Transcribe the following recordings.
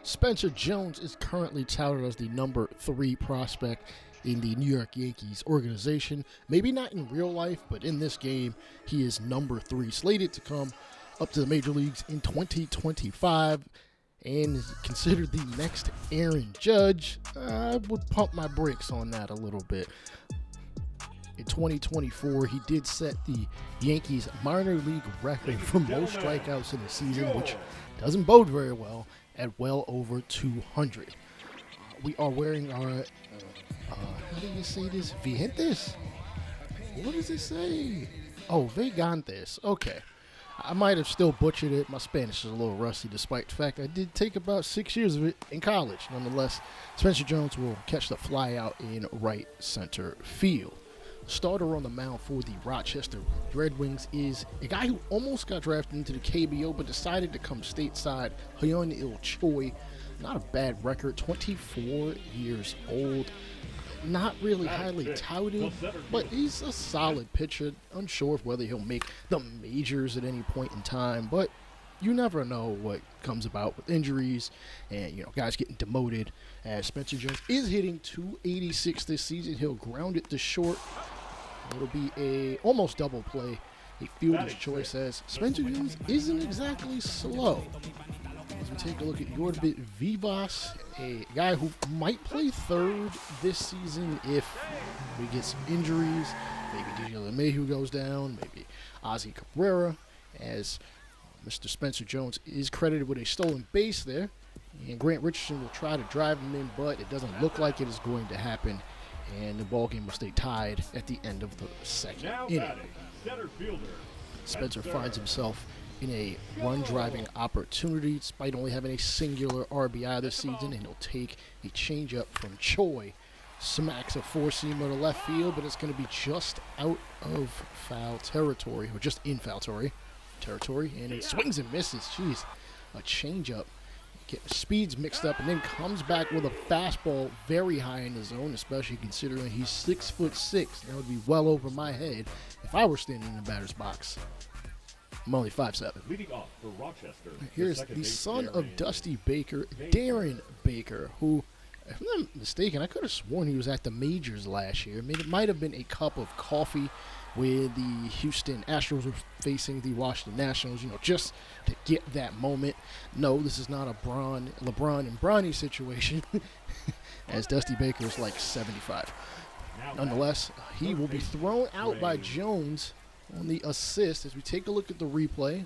Spencer Jones is currently touted as the number 3 prospect in the New York Yankees organization. Maybe not in real life, but in this game, he is number 3, slated to come up to the major leagues in 2025 and is considered the next Aaron Judge. I would pump my brakes on that a little bit. In 2024, he did set the Yankees minor league record for most strikeouts in the season, which doesn't bode very well, at well over 200. We are wearing our, how do you say this? Vigentes? What does it say? Oh, Vegantes. Okay. I might have still butchered it. My Spanish is a little rusty, despite the fact I did take about 6 years of it in college. Nonetheless, Spencer Jones will catch the fly out in right center field. Starter on the mound for the Rochester Red Wings is a guy who almost got drafted into the KBO but decided to come stateside, Hyun-Il Choi. Not a bad record, 24 years old. Not really highly touted, but he's a solid pitcher. Unsure of whether he'll make the majors at any point in time, but you never know what comes about with injuries and, guys getting demoted. As Spencer Jones is hitting .286 this season, he'll ground it to short. It'll be a almost double play. A fielder's choice, as Spencer Jones isn't exactly slow. As we take a look at DNYYasty, a guy who might play third this season if we get some injuries. Maybe DJ LeMahieu goes down, maybe Ozzie Cabrera, as Mr. Spencer Jones is credited with a stolen base there. And Grant Richardson will try to drive him in, but it doesn't look like it is going to happen. And the ballgame will stay tied at the end of the second inning. Spencer finds himself in a run-driving opportunity, despite only having a singular RBI this season, and he'll take a changeup from Choi. Smacks a four-seamer to left field, but it's going to be just out of foul territory, or just in foul territory, and it swings and misses. Jeez, a changeup. Getting speeds mixed up, and then comes back with a fastball very high in the zone, especially considering he's 6'6". That would be well over my head if I were standing in the batter's box. I'm only 5'7". Leading off for Rochester. Here's the son of Dusty Baker, Darren Baker, who, if I'm not mistaken, I could have sworn he was at the majors last year. I mean, it might have been a cup of coffee where the Houston Astros were facing the Washington Nationals, just to get that moment. No, this is not a LeBron and Bronny situation, as Dusty Baker is like 75. Nonetheless, he will be thrown out by Jones on the assist as we take a look at the replay.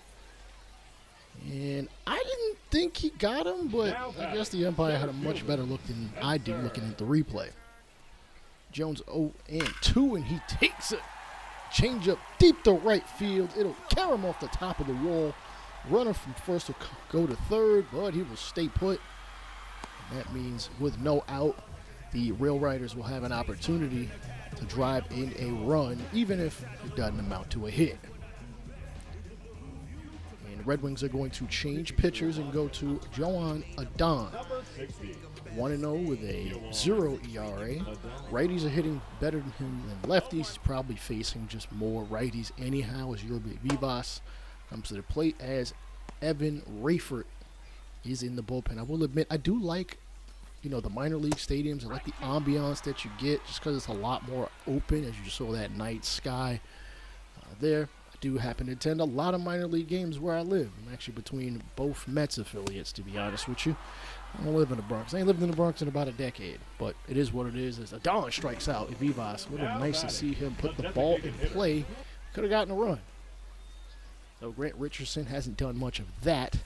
And I didn't think he got him, but I guess the umpire had a much better look than I did looking at the replay. Jones 0-2, and he takes it. Changeup deep to right field. It'll carry him off the top of the wall. Runner from first will go to third, but he will stay put. And that means with no out, the Railriders will have an opportunity to drive in a run, even if it doesn't amount to a hit. And the Red Wings are going to change pitchers and go to Joan Adon. 1-0 with a 0 ERA. Righties are hitting better than him than lefties. He's probably facing just more righties anyhow as DNYYasty comes to the plate, as Evan Rayford is in the bullpen. I will admit, I do like, the minor league stadiums. I like the ambiance that you get just because it's a lot more open, as you saw that night sky there. I do happen to attend a lot of minor league games where I live. I'm actually between both Mets affiliates, to be honest with you. I don't live in the Bronx. I ain't lived in the Bronx in about a decade, but it is what it is. As Adon strikes out, DNYYasty. A little nice to see him put the ball in play. Could have gotten a run. So Grant Richardson hasn't done much of that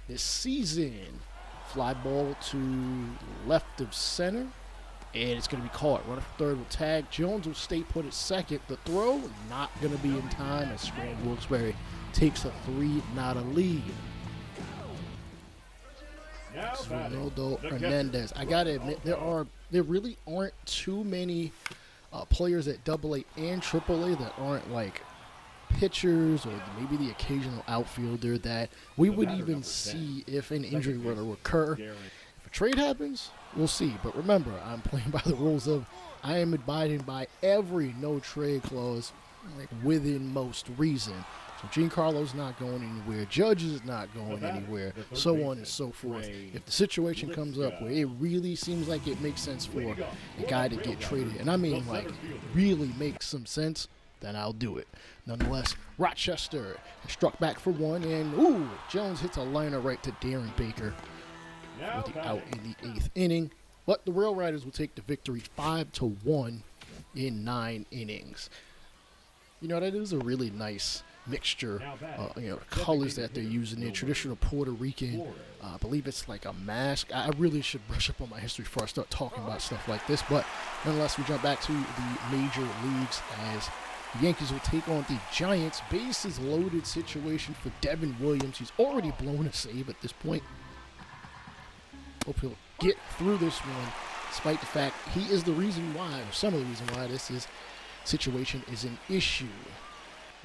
this season. Fly ball to left of center, and it's going to be caught. Runner from third will tag. Jones will stay put at second. The throw not going to be in time as Scranton-Wilkes Barre takes a 3-0 lead. Ronaldo Hernandez. I gotta admit, there really aren't too many players at AA and AAA that aren't like pitchers or maybe the occasional outfielder that we would even see if an injury were to occur. If a trade happens, we'll see. But remember, I'm playing by the rules of I am abiding by every no trade clause, like within most reason. So Giancarlo's not going anywhere. Judge is not going anywhere. So on and so forth. If the situation comes up where it really seems like it makes sense for a guy to get traded, and I mean like really makes some sense, then I'll do it. Nonetheless, Rochester struck back for one, and ooh, Jones hits a liner right to Darren Baker with the out in the 8th inning. But the Railriders will take the victory 5-1 in 9 innings. You know, that is a really nice mixture, colors that they're using there. Traditional Puerto Rican, I believe it's like a mask. I really should brush up on my history before I start talking about stuff like this. But nonetheless, we jump back to the major leagues as the Yankees will take on the Giants. Bases loaded situation for Devin Williams. He's already blown a save at this point. Hope he'll get through this one, despite the fact he is the reason why, or some of the reason why this situation is an issue.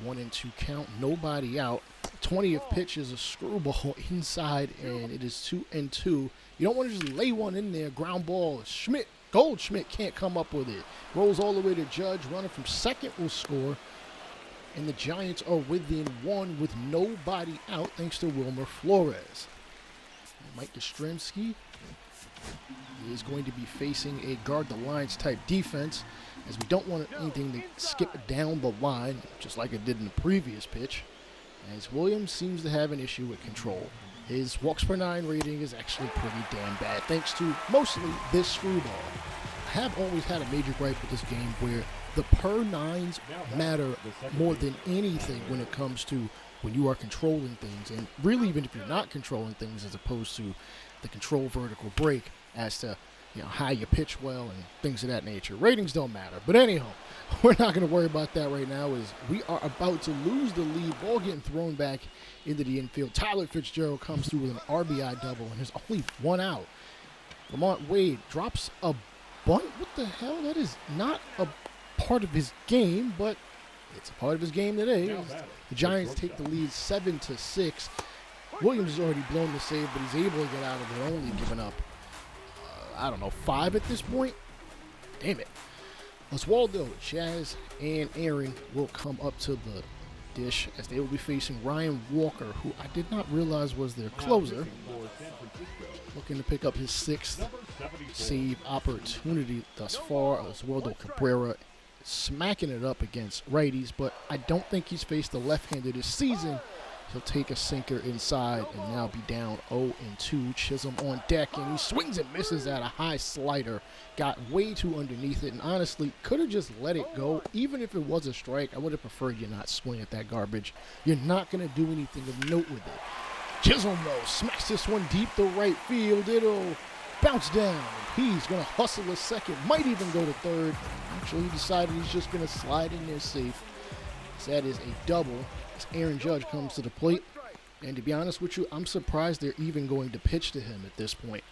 1-2 count, nobody out. 20th pitch is a screwball inside, and it is 2-2. You don't want to just lay one in there. Ground ball. Goldschmidt can't come up with it. Rolls all the way to Judge. Runner from second will score. And the Giants are within 1 with nobody out thanks to Wilmer Flores. Mike Yastrzemski is going to be facing a guard the lines type defense, as we don't want anything to skip down the line, just like it did in the previous pitch, as Williams seems to have an issue with control. His walks per 9 rating is actually pretty damn bad, thanks to mostly this screwball. I have always had a major gripe with this game where the per 9s matter more than anything when it comes to when you are controlling things, and really even if you're not controlling things, as opposed to the control vertical break as to how you pitch well and things of that nature. Ratings don't matter. But anyhow, we're not going to worry about that right now, as we are about to lose the lead. Ball getting thrown back into the infield. Tyler Fitzgerald comes through with an RBI double, and there's only 1 out. Lamont Wade drops a bunt. What the hell? That is not a part of his game, but it's a part of his game today. The Giants take the lead 7-6. Williams has already blown the save, but he's able to get out of it, only giving up 5 at this point. Damn it. Oswaldo, Chaz, and Aaron will come up to the dish as they will be facing Ryan Walker, who I did not realize was their closer. Looking to pick up his 6th save opportunity thus far. Oswaldo Cabrera smacking it up against righties, but I don't think he's faced a left-hander this season. He'll take a sinker inside and now be down 0-2. Chisholm on deck, and he swings and misses at a high slider. Got way too underneath it, and honestly, could have just let it go. Even if it was a strike, I would have preferred you not swing at that garbage. You're not going to do anything of note with it. Chisholm, though, smacks this one deep to right field. It'll bounce down. He's going to hustle a second, might even go to third. Actually, he decided he's just going to slide in there safe. So that is a double as Aaron Judge comes to the plate. And to be honest with you, I'm surprised they're even going to pitch to him at this point.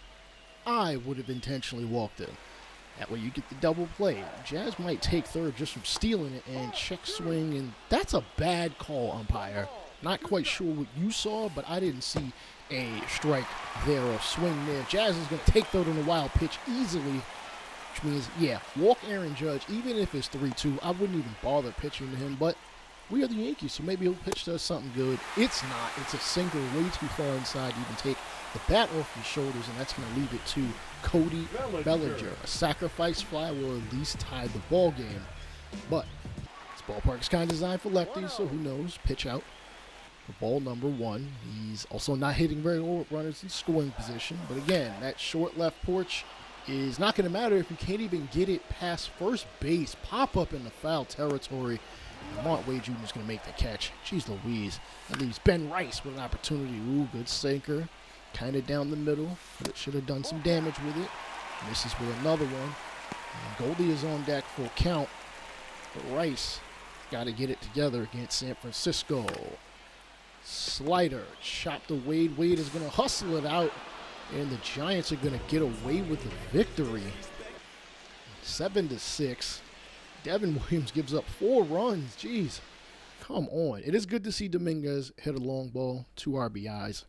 I would have intentionally walked him. That way you get the double play. Jazz might take third just from stealing it and check swing, and that's a bad call, umpire. Not quite sure what you saw, but I didn't see a strike there or swing there. Jazz is going to take third on a wild pitch easily, which means, walk Aaron Judge. Even if it's 3-2, I wouldn't even bother pitching to him, but we are the Yankees, so maybe he'll pitch to us something good. It's not. It's a sinker way too far inside to even take the bat off his shoulders, and that's going to leave it to Cody Bellinger. A sacrifice fly will at least tie the ball game. But this ballpark is kind of designed for lefties, so who knows? Pitch out for ball number 1. He's also not hitting very well with runners in scoring position. But again, that short left porch is not going to matter if you can't even get it past first base. Pop up in the foul territory. Lamont Wade Jr. is going to make the catch. Jeez Louise. That leaves Ben Rice with an opportunity. Ooh, good sinker. Kind of down the middle, but it should have done some damage with it. Misses with another one. And Goldie is on deck for a count. But Rice got to get it together against San Francisco. Slider chopped to Wade. Wade is going to hustle it out, and the Giants are going to get away with the victory. 7-6. Devin Williams gives up 4 runs. Jeez, come on. It is good to see Dominguez hit a long ball, 2 RBIs.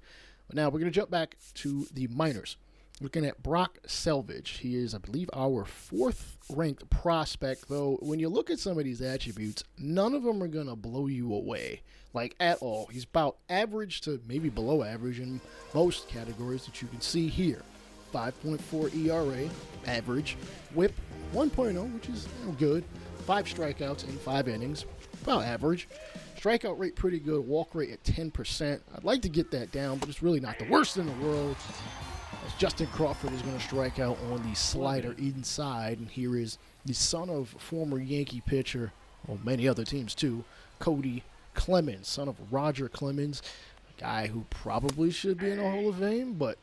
But now we're going to jump back to the minors. Looking at Brock Selvage. He is, I believe, our 4th ranked prospect, though when you look at some of these attributes, none of them are going to blow you away, like at all. He's about average to maybe below average in most categories that you can see here. 5.4 ERA, average. Whip 1.0, which is good. 5 strikeouts in 5 innings, about average. Strikeout rate pretty good. Walk rate at 10%. I'd like to get that down, but it's really not the worst in the world. As Justin Crawford is going to strike out on the slider inside, and here is the son of former Yankee pitcher, well, many other teams too, Cody Clemens, son of Roger Clemens, a guy who probably should be in the Hall of Fame, but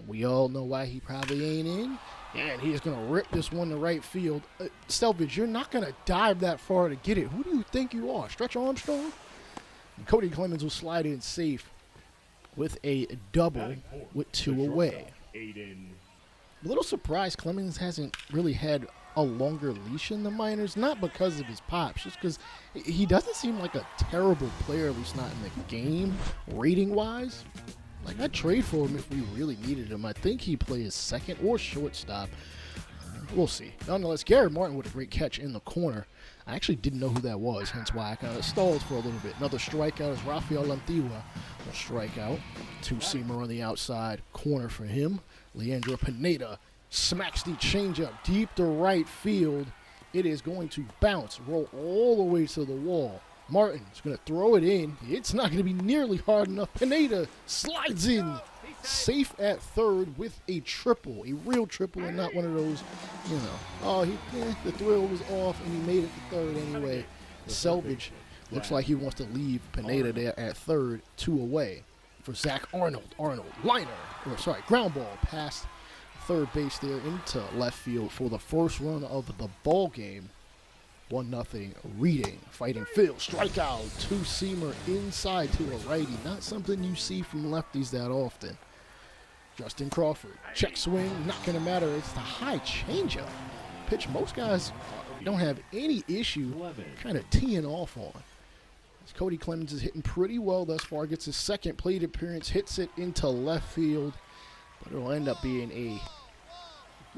we all know why he probably ain't in. And he's going to rip this one to right field. Selvage, you're not going to dive that far to get it. Who do you think you are, Stretch Armstrong? And Cody Clemens will slide in safe with a double with 2 away. A little surprised Clemens hasn't really had a longer leash in the minors, not because of his pops, just because he doesn't seem like a terrible player, at least not in the game, rating-wise. Like, I'd trade for him if we really needed him. I think he plays second or shortstop. We'll see. Nonetheless, Garrett Martin with a great catch in the corner. I actually didn't know who that was, hence why I kind of stalled for a little bit. Another strikeout is Rafael Lantigua. A strikeout. 2-seamer on the outside corner for him. Leandro Pineda smacks the changeup deep to right field. It is going to bounce, roll all the way to the wall. Martin is going to throw it in. It's not going to be nearly hard enough. Pineda slides in. Safe at third with a triple, a real triple, and not one of those, the thrill was off and he made it to third anyway. Selvage looks like he wants to leave Pineda there at third, 2 away for Zach Arnold. Ground ball past third base there into left field for the first run of the ball game. 1-0 Reading, Fighting Phil, strikeout, 2-seamer inside to a righty. Not something you see from lefties that often. Justin Crawford, check swing, not going to matter. It's the high changeup. Pitch most guys don't have any issue kind of teeing off on. As Cody Clemens is hitting pretty well thus far, gets his second plate appearance, hits it into left field, but it'll end up being a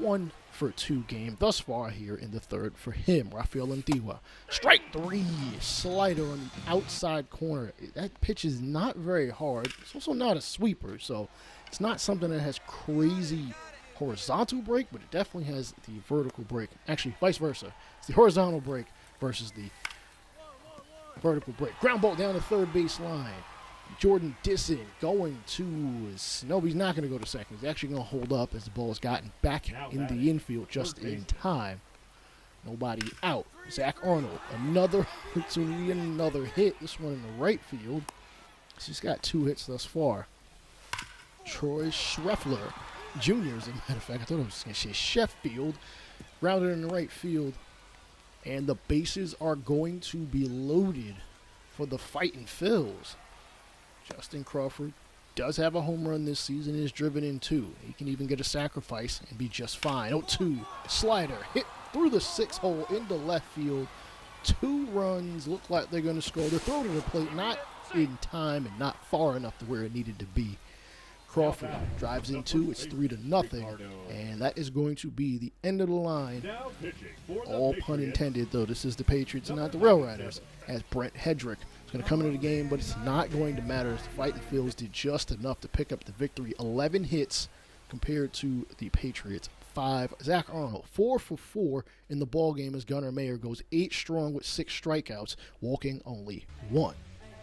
1-for-2 game thus far here in the third for him. Rafael Lantigua, strike 3, slider on the outside corner. That pitch is not very hard. It's also not a sweeper, so it's not something that has crazy horizontal break, but it definitely has the vertical break. Actually, vice versa. It's the horizontal break versus the vertical break. Ground ball down the third base line. Jordan Disson going to no, he's not going to go to second. He's actually going to hold up as the ball has gotten back in the infield just in time. Nobody out. Zach Arnold, another opportunity and another hit. This one in the right field. He's got 2 hits thus far. Troy Schreffler Jr., as a matter of fact. I thought I was going to say Sheffield. Grounded in the right field. And the bases are going to be loaded for the Fightin' Phils. Justin Crawford does have a home run this season and is driven in 2. He can even get a sacrifice and be just fine. 0-2, slider, hit through the 6 hole into left field. 2 runs, look like they're going to score. They're thrown to the plate, not in time and not far enough to where it needed to be. Crawford drives in 2, it's 3-0, and that is going to be the end of the line. All pun intended, though. This is the Patriots and not the Railriders, as Brent Hedrick is going to come into the game, but it's not going to matter. The Fightin' Phils did just enough to pick up the victory. 11 hits compared to the Patriots 5. Zach Arnold 4 for 4 in the ball game as Gunnar Mayer goes 8 strong with 6 strikeouts, walking only 1.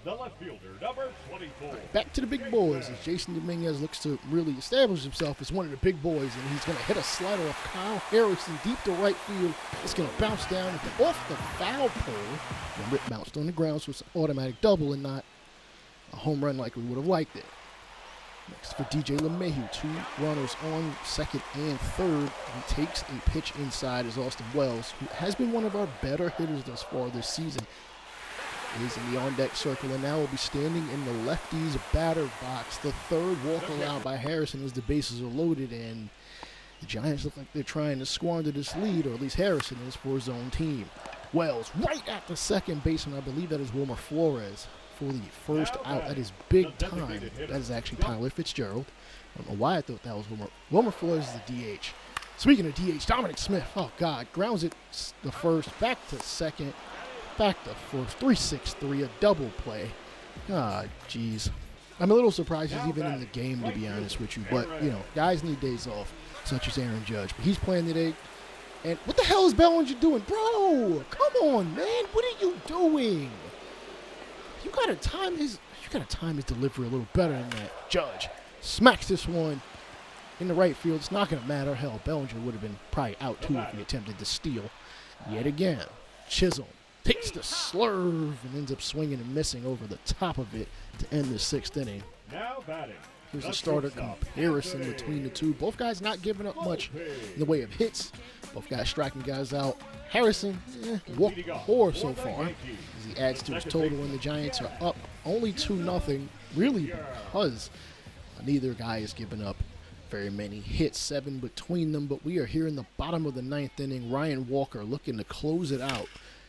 The left fielder, number 24. Right, back to the big boys as Jason Dominguez looks to really establish himself as one of the big boys, and he's going to hit a slider of Kyle Harrison deep to right field. It's going to bounce down off the foul pole. And it bounced on the ground, so it's an automatic double and not a home run like we would have liked it. Next for DJ LeMahieu, 2 runners on second and third. He takes a pitch inside as Austin Wells, who has been one of our better hitters thus far this season, is in the on-deck circle and now will be standing in the lefty's batter box. The third walk allowed by Harrison as the bases are loaded, and the Giants look like they're trying to squander this lead, or at least Harrison is, for his own team. Wells right at the second baseman. I believe that is Wilmer Flores. for the first out. That is big time. That is actually Tyler Fitzgerald. I don't know why I thought that was Wilmer. Wilmer Flores is the DH. Speaking of DH, Dominic Smith, oh God, grounds it the first, back to second, back to first, 3-6-3, a double play. Ah, jeez. I'm a little surprised he's even in the game, to be honest with you. But, you know, guys need days off, such as Aaron Judge. But he's playing today. And what the hell is Bellinger doing? Bro, come on, man. What are you doing? You gotta time his delivery a little better than that. Judge smacks this one in the right field. It's not gonna matter. Hell, Bellinger would have been probably out too if he attempted to steal. Yet again, Chisholm takes the slurve and ends up swinging and missing over the top of it to end the 6th inning. Now batting. Here's a starter comparison between the two. Both guys not giving up much in the way of hits. Both guys striking guys out. Harrison walked 4 so far as he adds to his total, and the Giants are up only 2-0, really because neither guy has given up very many hits, 7 between them. But we are here in the bottom of the 9th inning. Ryan Walker looking to close it out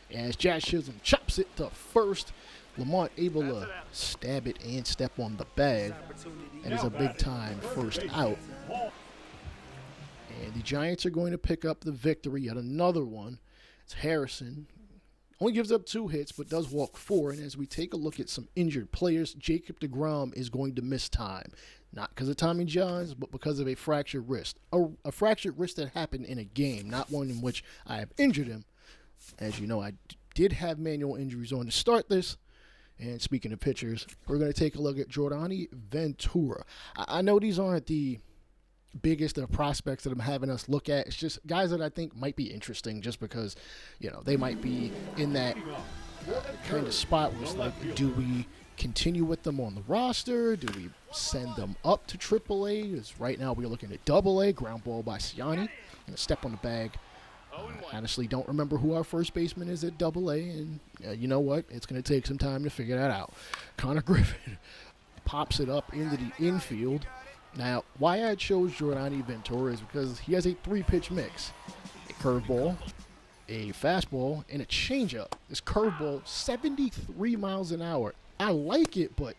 as Jazz Chisholm chops it to first. Lamont able to stab it and step on the bag. That is a big-time first out. And the Giants are going to pick up the victory. Yet another one. It's Harrison. Only gives up 2 hits, but does walk 4. And as we take a look at some injured players, Jacob deGrom is going to miss time. Not because of Tommy Johns, but because of a fractured wrist. A fractured wrist that happened in a game, not one in which I have injured him. As you know, I did have manual injuries on to start this. And speaking of pitchers, we're going to take a look at Jordani Ventura. I know these aren't the biggest of prospects that I'm having us look at. It's just guys that I think might be interesting just because, you know, they might be in that kind of spot where it's like, do we continue with them on the roster? Do we send them up to AAA? Because right now we're looking at AA, ground ball by Siani, and a step on the bag. Honestly, don't remember who our first baseman is at AA, and you know what? It's going to take some time to figure that out. Connor Griffin pops it up into the infield. Now, why I chose Jordani Ventura is because he has a 3-pitch mix. A curveball, a fastball, and a changeup. This curveball, 73 miles an hour. I like it, but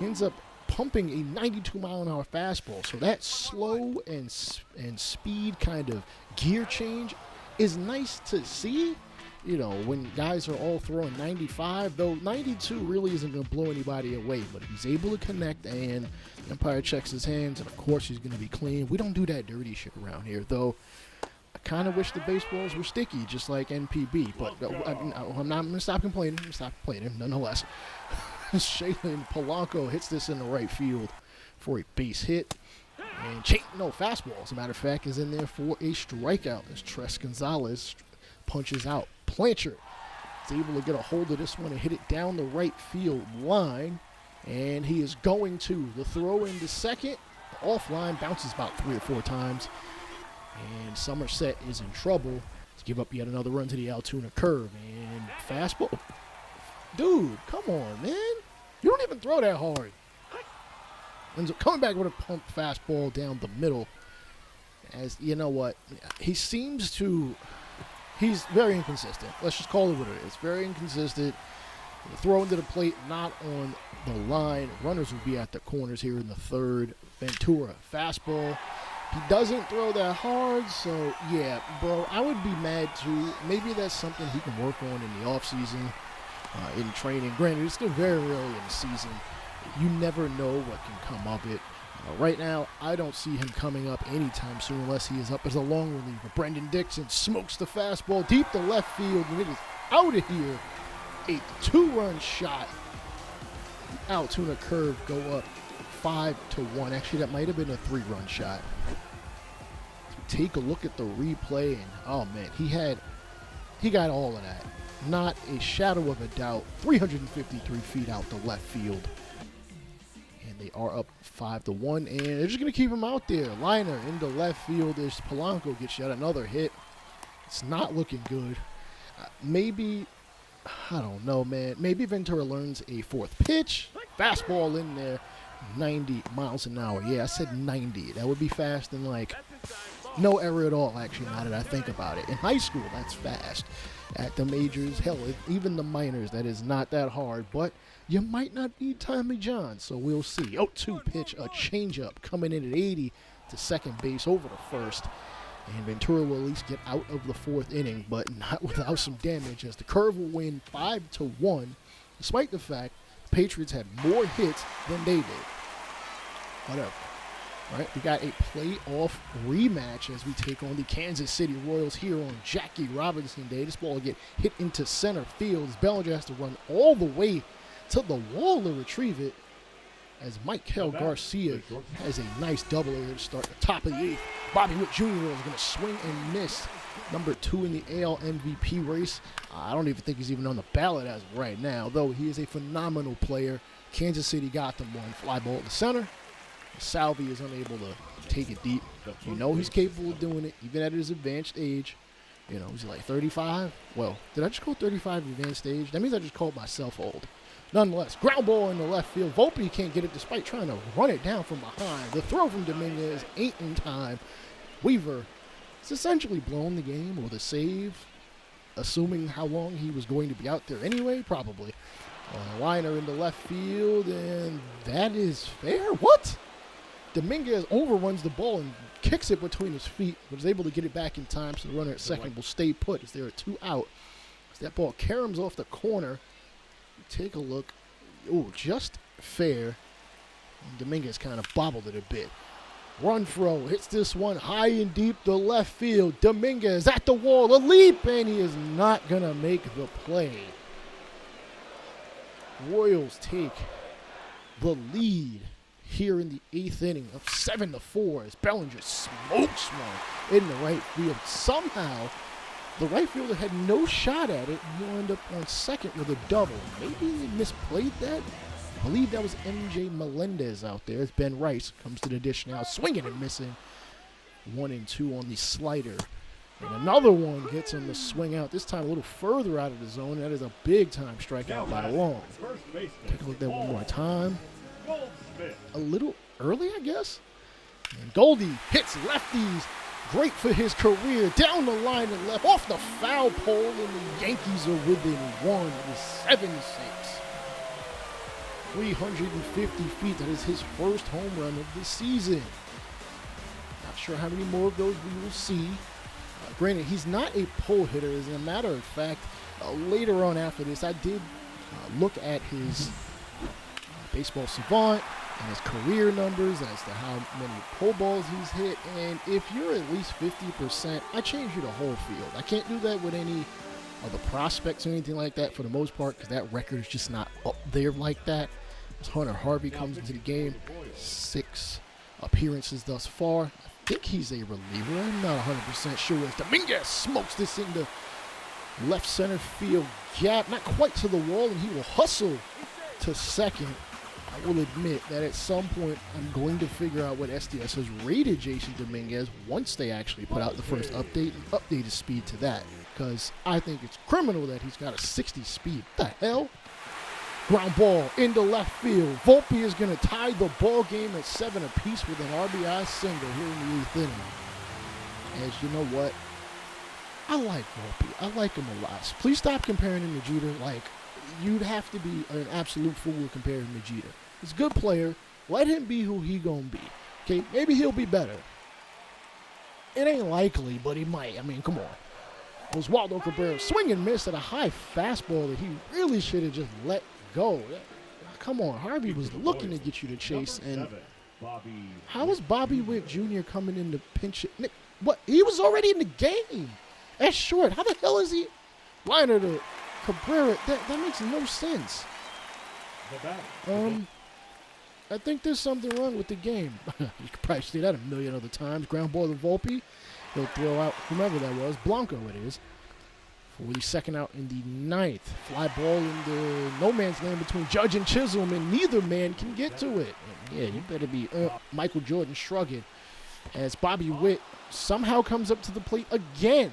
ends up pumping a 92-mile-an-hour fastball. So that slow and speed kind of gear change is nice to see. You know, when guys are all throwing 95, though 92 really isn't going to blow anybody away. But he's able to connect, and the umpire checks his hands, and of course he's going to be clean. We don't do that dirty shit around here, though. I kind of wish the baseballs were sticky, just like NPB. But I'm going to stop complaining. Nonetheless. Shaylin Polanco hits this in the right field for a base hit. And fastball, as a matter of fact, is in there for a strikeout as Tres Gonzalez punches out. Blanchard is able to get a hold of this one and hit it down the right field line. And he is going to. The throw into second. The offline bounces about 3 or 4 times. And Somerset is in trouble to give up yet another run to the Altoona curve. And fastball. Dude, come on, man. You don't even throw that hard. Ends up coming back with a pump fastball down the middle. As you know what, he's very inconsistent. Let's just call it what it is. Very inconsistent. The throw into the plate, not on the line. Runners will be at the corners here in the 3rd. Ventura, fastball. He doesn't throw that hard, so yeah, bro, I would be mad too. Maybe that's something he can work on in the offseason, in training. Granted, it's still very early in the season. You never know what can come of it. Right now, I don't see him coming up anytime soon unless he is up as a long reliever. Brendan Dixon smokes the fastball deep to left field, and it is out of here. A 2-run shot. The Altoona curve go up 5-1. Actually, that might have been a 3-run shot. Take a look at the replay, and oh man, he got all of that. Not a shadow of a doubt. 353 feet out the left field. And they are up 5-1, and they're just going to keep him out there. Liner into left field as Polanco gets yet another hit. It's not looking good. Maybe, I don't know, man. Maybe Ventura learns a 4th pitch. Fastball in there. 90 miles an hour. Yeah, I said 90. That would be fast in like No error at all, actually, now that I think about it. In high school, that's fast. At the majors, hell, even the minors, that is not that hard. But you might not need Tommy John, so we'll see. 0-2 pitch, a changeup coming in at 80 to second base over to first. And Ventura will at least get out of the fourth inning, but not without some damage, as the Curve will win 5-1, despite the fact the Patriots had more hits than they did. Whatever. All right, we got a playoff rematch as we take on the Kansas City Royals here on Jackie Robinson Day. This ball will get hit into center field as Bellinger has to run all the way to the wall to retrieve it, as Michael Garcia has a nice double here to start the top of the eighth. Bobby Witt Jr. is going to swing and miss. Number 2 in the AL MVP race. I don't even think he's even on the ballot as of right now, though he is a phenomenal player. Kansas City got them one. Fly ball to center. Salvi is unable to take it deep. You know he's capable of doing it, even at his advanced age. You know, he's like 35. Well, did I just call 35 advanced age? That means I just called myself old. Nonetheless, ground ball in the left field. Volpe can't get it despite trying to run it down from behind. The throw from Dominguez ain't in time. Weaver has essentially blown the game with a save, assuming how long he was going to be out there anyway, probably. Liner in the left field, and that is fair. What? Dominguez overruns the ball and kicks it between his feet, but is able to get it back in time, so the runner at second will stay put as there are 2 out. As that ball caroms off the corner. Take a look. Oh, just fair. And Dominguez kind of bobbled it a bit. Renfroe hits this one high and deep to left field. Dominguez at the wall, a leap, and he is not going to make the play. Royals take the lead here in the 8th inning of 7-4 as Bellinger smokes one in the right field. Somehow, the right fielder had no shot at it, and he'll end up on second with a double. Maybe he misplayed that. I believe that was MJ Melendez out there. As Ben Rice comes to the dish now, swinging and missing. 1-2 on the slider. And another one gets him to swing out, this time a little further out of the zone. That is a big-time strikeout by Long. Take a look at that one more time. A little early, I guess. And Goldie hits lefties. Great for his career. Down the line and left, off the foul pole, and the Yankees are within 1 with 7-6. 350 feet. That is his first home run of the season. Not sure how many more of those we will see. Granted, he's not a pull hitter. As a matter of fact, later on after this, I did look at his baseball savant and his career numbers as to how many pull balls he's hit. And if you're at least 50%, I change you to whole field. I can't do that with any of the prospects or anything like that for the most part, because that record is just not up there like that. As Hunter Harvey comes into the game, 6 appearances thus far. I think he's a reliever. I'm not 100% sure. As Dominguez smokes this into left center field gap, not quite to the wall, and he will hustle to second. I will admit that at some point I'm going to figure out what SDS has rated Jason Dominguez once they actually put out the first update and update his speed to that, because I think it's criminal that he's got a 60 speed. What the hell? Ground ball into left field. Volpe is going to tie the ball game at 7 apiece with an RBI single here in the 8th inning. As you know what? I like Volpe. I like him a lot. Please stop comparing him to Jeter. Like, you'd have to be an absolute fool to compare him to Jeter. He's a good player. Let him be who he gonna be. Okay, maybe he'll be better. It ain't likely, but he might. I mean, come on. Oswaldo Cabrera swing and miss at a high fastball that he really should have just let go. Come on, Harvey was looking to get you to chase. And how is Bobby Witt Jr. coming in to pinch it? What? He was already in the game. That's short. How the hell is he? Liner to Cabrera. That makes no sense. I think there's something wrong with the game. You could probably say that a million other times. Ground ball to Volpe. He'll throw out whomever that was. Blanco it is. For the second out in the 9th. Fly ball into no man's land between Judge and Chisholm, and neither man can get to it. And yeah, you better be Michael Jordan shrugging. As Bobby Witt somehow comes up to the plate again.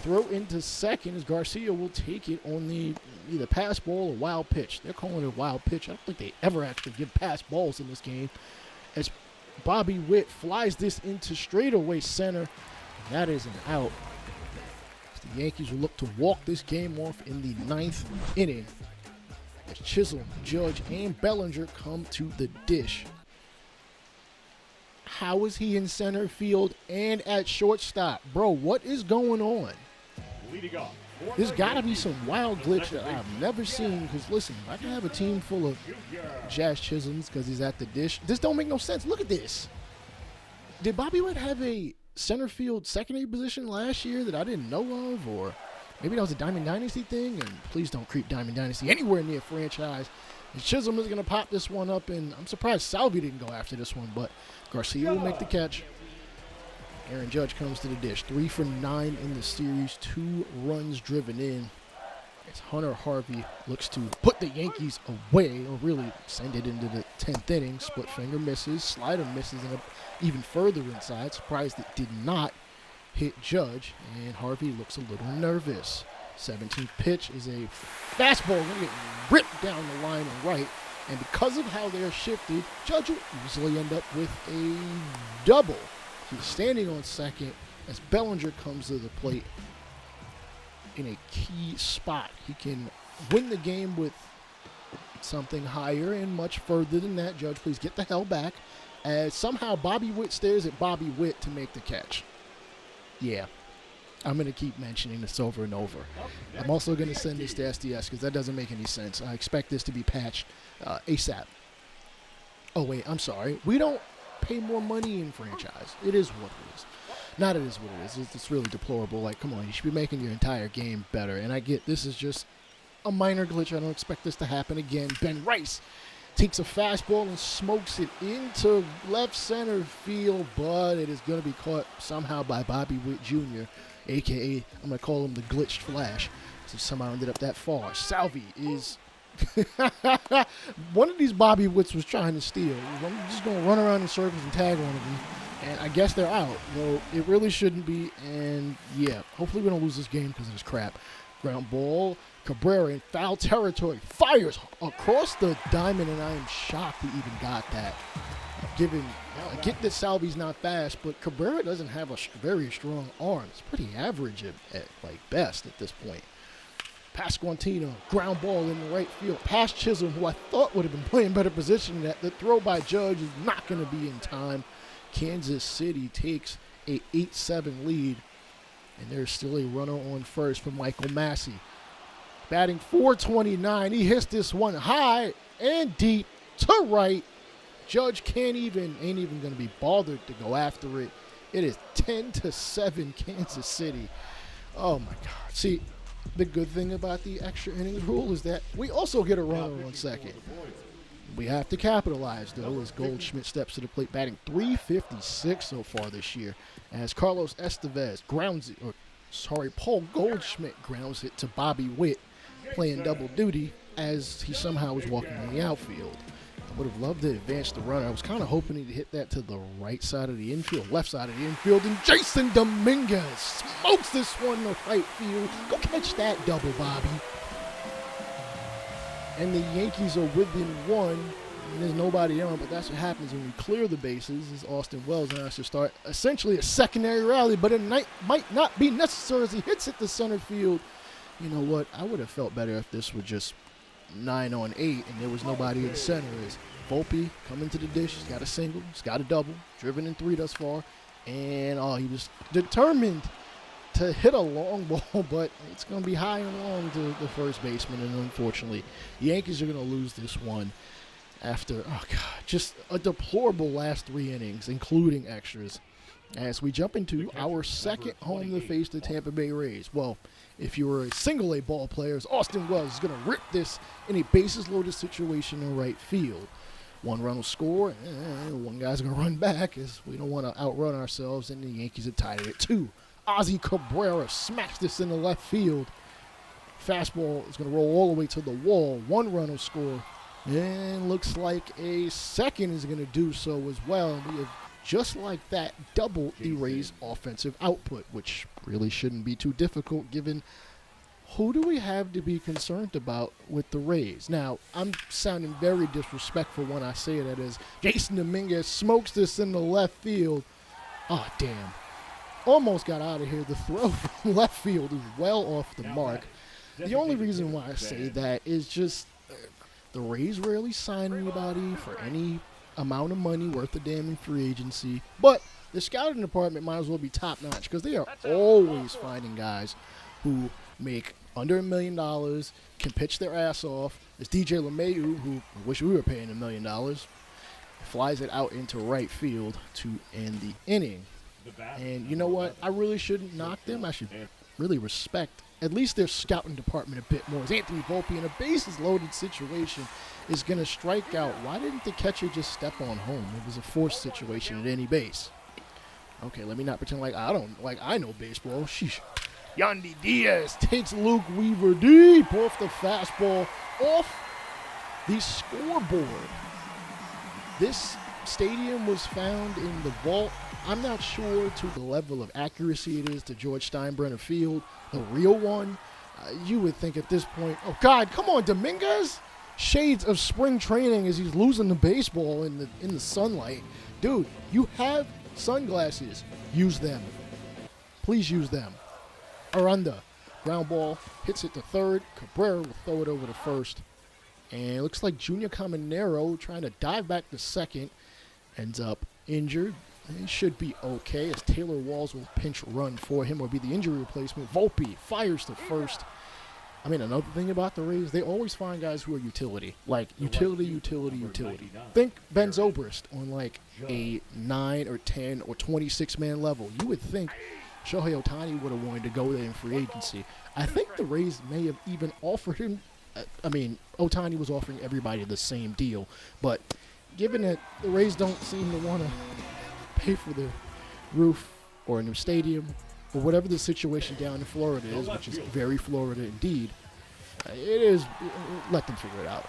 Throw into second as Garcia will take it on the either pass ball or wild pitch. They're calling it a wild pitch. I don't think they ever actually give pass balls in this game. As Bobby Witt flies this into straightaway center. That is an out. The Yankees will look to walk this game off in the 9th inning as Chisholm, Judge, and Bellinger come to the dish. How is he in center field and at shortstop? Bro, what is going on? Leading off. There's got to be some wild glitch that I've never seen. Because, listen, I can have a team full of Jazz Chisholms because he's at the dish. This don't make no sense. Look at this. Did Bobby Witt have a center field secondary position last year that I didn't know of? Or maybe that was a Diamond Dynasty thing? And please don't creep Diamond Dynasty anywhere near franchise. And Chisholm is going to pop this one up. And I'm surprised Salvi didn't go after this one. But Garcia will make the catch. Aaron Judge comes to the dish. 3 for 9 in the series. 2 runs driven in. As Hunter Harvey looks to put the Yankees away, or really send it into the 10th inning. Split finger misses. Slider misses even further inside. Surprised it did not hit Judge. And Harvey looks a little nervous. 17th pitch is a fastball. Going to get ripped down the line and right. And because of how they're shifted, Judge will easily end up with a double. He's standing on second as Bellinger comes to the plate in a key spot. He can win the game with something higher and much further than that. Judge, please get the hell back. As somehow Bobby Witt stares at Bobby Witt to make the catch. Yeah, I'm going to keep mentioning this over and over. I'm also going to send this to SDS because that doesn't make any sense. I expect this to be patched ASAP. Oh, wait, I'm sorry. We don't pay more money in franchise. It is what it is. Not it is what it is. It's really deplorable. Like, come on, you should be making your entire game better. And I get this is just a minor glitch. I don't expect this to happen again. Ben Rice takes a fastball and smokes it into left center field, but it is going to be caught somehow by Bobby Witt Jr., a.k.a. I'm going to call him the glitched Flash. So somehow ended up that far. Salvi is one of these Bobby Witts was trying to steal. I'm just going to run around in circles and tag one of them. And I guess they're out. Well, it really shouldn't be. And, yeah, hopefully we don't lose this game because of this crap. Ground ball. Cabrera in foul territory. Fires across the diamond, and I am shocked he even got that. I get that Salvi's not fast, but Cabrera doesn't have a very strong arm. It's pretty average at like best at this point. Pasquantino, ground ball in the right field. Past Chisholm, who I thought would have been playing better position than that. The throw by Judge is not going to be in time. Kansas City takes a 8-7 lead, and there's still a runner on first for Michael Massey. Batting .429, he hits this one high and deep to right. Judge ain't even going to be bothered to go after it. It is 10-7 Kansas City. Oh my God. See, the good thing about the extra innings rule is that we also get a runner on second. We have to capitalize, though, as Goldschmidt steps to the plate, batting .356 so far this year, as Carlos Estevez Paul Goldschmidt grounds it to Bobby Witt, playing double duty as he somehow was walking in the outfield. I would have loved to advance the runner. I was kind of hoping he'd hit that to the right side of the infield, left side of the infield, and Jason Dominguez smokes this one to right field. Go catch that double, Bobby. And the Yankees are within one, and there's nobody on, but that's what happens when we clear the bases, as Austin Wells has to start essentially a secondary rally, but it might not be necessary as he hits it to center field. You know what? I would have felt better if this were just 9 on 8 and there was nobody in center. As Volpe coming to the dish, he's got a single, he's got a double, driven in 3 thus far, and he was determined to hit a long ball, but it's going to be high and long to the first baseman, and unfortunately, the Yankees are going to lose this one after, just a deplorable last 3 innings, including extras, as we jump into our second home to face the Tampa Bay Rays. Well, if you were a single-A ball player, Austin Wells is going to rip this in a bases-loaded situation in right field. 1 run will score, and 1 guy's going to run back, as we don't want to outrun ourselves, and the Yankees have tied it at 2. Ozzy Cabrera smacks this in the left field. Fastball is going to roll all the way to the wall. 1 run will score. And looks like a second is going to do so as well. We have, just like that, doubled the Rays' offensive output, which really shouldn't be too difficult given who do we have to be concerned about with the Rays? Now, I'm sounding very disrespectful when I say that as Jason Dominguez smokes this in the left field. Oh, damn. Almost got out of here. The throw from left field is well off the mark. The only reason why I say that is just the Rays rarely sign anybody for any amount of money worth a damn in free agency. But the scouting department might as well be top-notch because they are always finding guys who make under $1 million, can pitch their ass off. There's DJ LeMahieu, who I wish we were paying $1 million, flies it out into right field to end the inning. And you know what? I really shouldn't knock them. I should really respect at least their scouting department a bit more. As Anthony Volpe, in a bases-loaded situation, is going to strike out. Why didn't the catcher just step on home? It was a forced situation at any base. Okay, let me not pretend like I know baseball. Sheesh. Yandy Diaz takes Luke Weaver deep off the fastball, off the scoreboard. This stadium was found in the vault. I'm not sure to the level of accuracy it is to George Steinbrenner Field, the real one. You would think at this point, oh God, come on, Dominguez. Shades of spring training as he's losing the baseball in the sunlight. Dude, you have sunglasses. Use them. Please use them. Aranda, ground ball, hits it to third. Cabrera will throw it over to first. And it looks like Junior Caminero trying to dive back to second. Ends up injured. He should be okay as Taylor Walls will pinch run for him or be the injury replacement. Volpe fires to first. I mean, another thing about the Rays, they always find guys who are utility. Like, utility. Think Ben Zobrist on, like, a 9 or 10 or 26-man level. You would think Shohei Ohtani would have wanted to go there in free agency. I think the Rays may have even offered him. I mean, Ohtani was offering everybody the same deal. But given that the Rays don't seem to want to pay for the roof or a new stadium or whatever the situation down in Florida is, which is very Florida indeed, let them figure it out.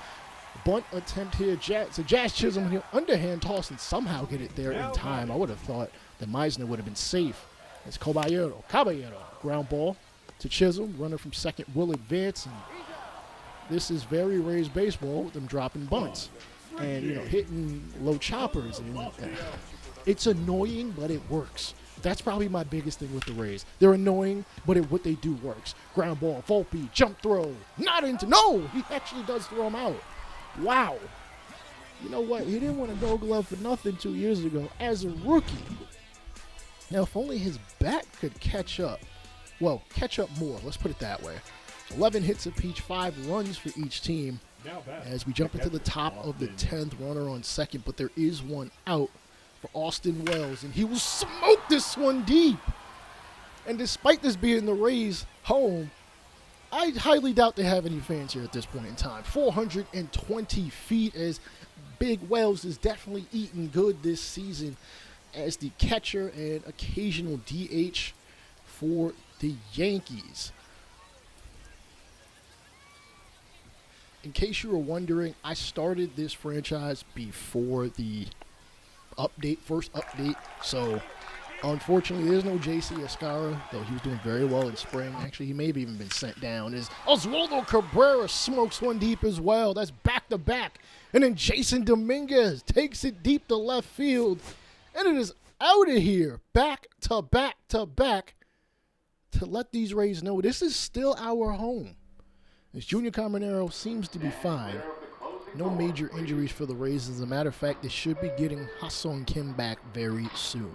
Bunt attempt here. Jazz Chisholm here, underhand toss and somehow get it there in time. I would have thought that Meisner would have been safe. It's Caballero, ground ball to Chisholm. Runner from second will advance. And this is very Rays baseball with them dropping bunts and hitting low choppers. And it's annoying, but it works. That's probably my biggest thing with the Rays. They're annoying, but what they do works. Ground ball, Volpe, jump throw, no, he actually does throw him out. Wow. You know what? He didn't want a Gold Glove for nothing 2 years ago as a rookie. Now, if only his bat could catch up. Well, catch up more. Let's put it that way. 11 hits apiece, 5 runs for each team. As we jump into the top of the 10th, runner on second, but there is one out for Austin Wells, and he will smoke this one deep. And despite this being the Rays' home, I highly doubt they have any fans here at this point in time. 420 feet as Big Wells is definitely eating good this season as the catcher and occasional DH for the Yankees. In case you were wondering, I started this franchise before the first update. So, unfortunately, there's no J.C. Escara, though he was doing very well in spring. Actually, he may have even been sent down. As Oswaldo Cabrera smokes one deep as well. That's back-to-back. And then Jason Dominguez takes it deep to left field. And it is out of here, back-to-back-to-back, to let these Rays know this is still our home. As Junior Caminero seems to be fine. No major injuries for the Rays. As a matter of fact, they should be getting Ha-Seong Kim back very soon.